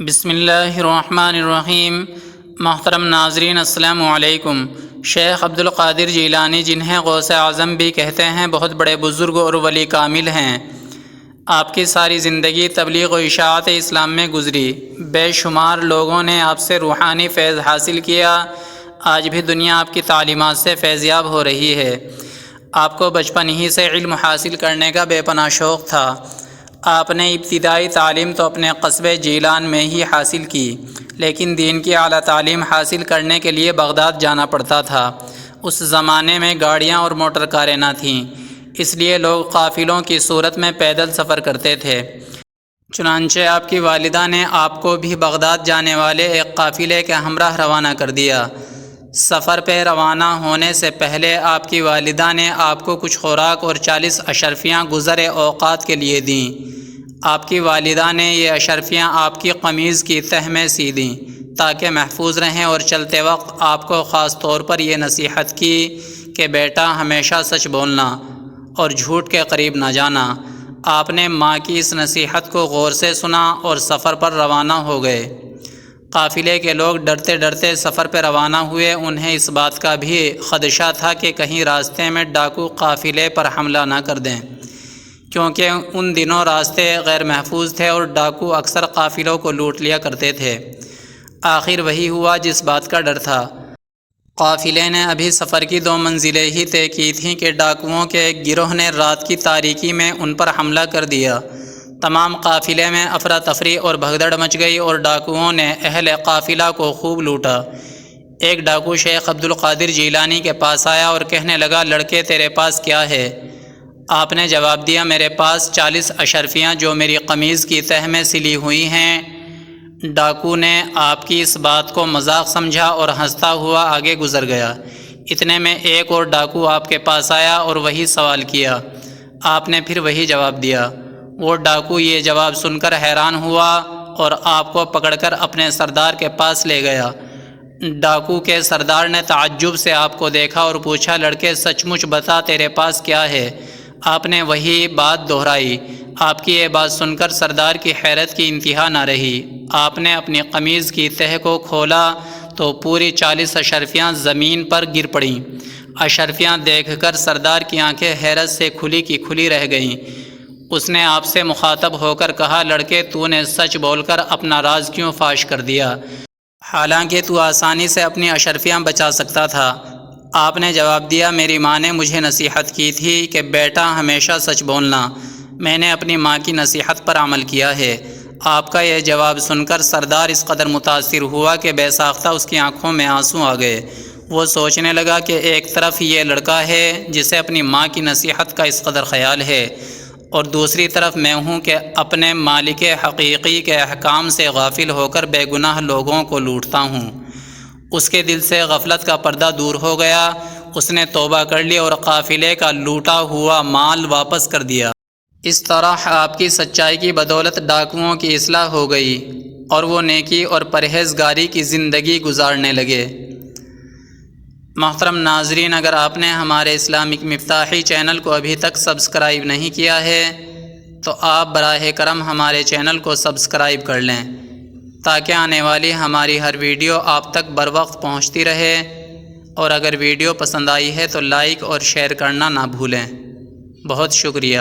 بسم اللہ الرحمن الرحیم۔ محترم ناظرین السلام علیکم۔ شیخ عبد القادر جیلانی، جنہیں غوث اعظم بھی کہتے ہیں، بہت بڑے بزرگ اور ولی کامل ہیں۔ آپ کی ساری زندگی تبلیغ و اشاعت اسلام میں گزری۔ بے شمار لوگوں نے آپ سے روحانی فیض حاصل کیا۔ آج بھی دنیا آپ کی تعلیمات سے فیضیاب ہو رہی ہے۔ آپ کو بچپن ہی سے علم حاصل کرنے کا بے پناہ شوق تھا۔ آپ نے ابتدائی تعلیم تو اپنے قصبے جیلان میں ہی حاصل کی، لیکن دین کی اعلیٰ تعلیم حاصل کرنے کے لیے بغداد جانا پڑتا تھا۔ اس زمانے میں گاڑیاں اور موٹر کاریں نہ تھیں، اس لیے لوگ قافلوں کی صورت میں پیدل سفر کرتے تھے۔ چنانچہ آپ کی والدہ نے آپ کو بھی بغداد جانے والے ایک قافلے کے ہمراہ روانہ کر دیا۔ سفر پہ روانہ ہونے سے پہلے آپ کی والدہ نے آپ کو کچھ خوراک اور 40 اشرفیاں گزر اوقات کے لیے دیں۔ آپ کی والدہ نے یہ اشرفیاں آپ کی قمیض کی تہ میں سی دیں تاکہ محفوظ رہیں، اور چلتے وقت آپ کو خاص طور پر یہ نصیحت کی کہ بیٹا، ہمیشہ سچ بولنا اور جھوٹ کے قریب نہ جانا۔ آپ نے ماں کی اس نصیحت کو غور سے سنا اور سفر پر روانہ ہو گئے۔ قافلے کے لوگ ڈرتے ڈرتے سفر پہ روانہ ہوئے۔ انہیں اس بات کا بھی خدشہ تھا کہ کہیں راستے میں ڈاکو قافلے پر حملہ نہ کر دیں، کیونکہ ان دنوں راستے غیر محفوظ تھے اور ڈاکو اکثر قافلوں کو لوٹ لیا کرتے تھے۔ آخر وہی ہوا جس بات کا ڈر تھا۔ قافلے نے ابھی سفر کی 2 منزلیں ہی طے کی تھیں کہ ڈاکوؤں کے ایک گروہ نے رات کی تاریکی میں ان پر حملہ کر دیا۔ تمام قافلے میں افراتفری اور بھگدڑ مچ گئی اور ڈاکوؤں نے اہل قافلہ کو خوب لوٹا۔ ایک ڈاکو شیخ عبد القادر جیلانی کے پاس آیا اور کہنے لگا، لڑکے تیرے پاس کیا ہے؟ آپ نے جواب دیا، میرے پاس 40 اشرفیاں جو میری قمیض کی تہ میں سلی ہوئی ہیں۔ ڈاکو نے آپ کی اس بات کو مذاق سمجھا اور ہنستا ہوا آگے گزر گیا۔ اتنے میں ایک اور ڈاکو آپ کے پاس آیا اور وہی سوال کیا۔ آپ نے پھر وہی جواب دیا۔ وہ ڈاکو یہ جواب سن کر حیران ہوا اور آپ کو پکڑ کر اپنے سردار کے پاس لے گیا۔ ڈاکو کے سردار نے تعجب سے آپ کو دیکھا اور پوچھا، لڑکے سچ مچ بتا، تیرے پاس کیا ہے؟ آپ نے وہی بات دہرائی۔ آپ کی یہ بات سن کر سردار کی حیرت کی انتہا نہ رہی۔ آپ نے اپنی قمیض کی تہ کو کھولا تو پوری 40 اشرفیاں زمین پر گر پڑیں۔ اشرفیاں دیکھ کر سردار کی آنکھیں حیرت سے کھلی کی کھلی رہ گئیں۔ اس نے آپ سے مخاطب ہو کر کہا، لڑکے تو نے سچ بول کر اپنا راز کیوں فاش کر دیا، حالانکہ تو آسانی سے اپنی اشرفیاں بچا سکتا تھا؟ آپ نے جواب دیا، میری ماں نے مجھے نصیحت کی تھی کہ بیٹا ہمیشہ سچ بولنا۔ میں نے اپنی ماں کی نصیحت پر عمل کیا ہے۔ آپ کا یہ جواب سن کر سردار اس قدر متاثر ہوا کہ بے ساختہ اس کی آنکھوں میں آنسو آ گئے۔ وہ سوچنے لگا کہ ایک طرف یہ لڑکا ہے جسے اپنی ماں کی نصیحت کا اس قدر خیال ہے، اور دوسری طرف میں ہوں کہ اپنے مالک حقیقی کے احکام سے غافل ہو کر بے گناہ لوگوں کو لوٹتا ہوں۔ اس کے دل سے غفلت کا پردہ دور ہو گیا۔ اس نے توبہ کر لی اور قافلے کا لوٹا ہوا مال واپس کر دیا۔ اس طرح آپ کی سچائی کی بدولت ڈاکوؤں کی اصلاح ہو گئی اور وہ نیکی اور پرہیزگاری کی زندگی گزارنے لگے۔ محترم ناظرین، اگر آپ نے ہمارے اسلامک مفتاحی چینل کو ابھی تک سبسکرائب نہیں کیا ہے تو آپ براہ کرم ہمارے چینل کو سبسکرائب کر لیں تاکہ آنے والی ہماری ہر ویڈیو آپ تک بر وقت پہنچتی رہے، اور اگر ویڈیو پسند آئی ہے تو لائک اور شیئر کرنا نہ بھولیں۔ بہت شکریہ۔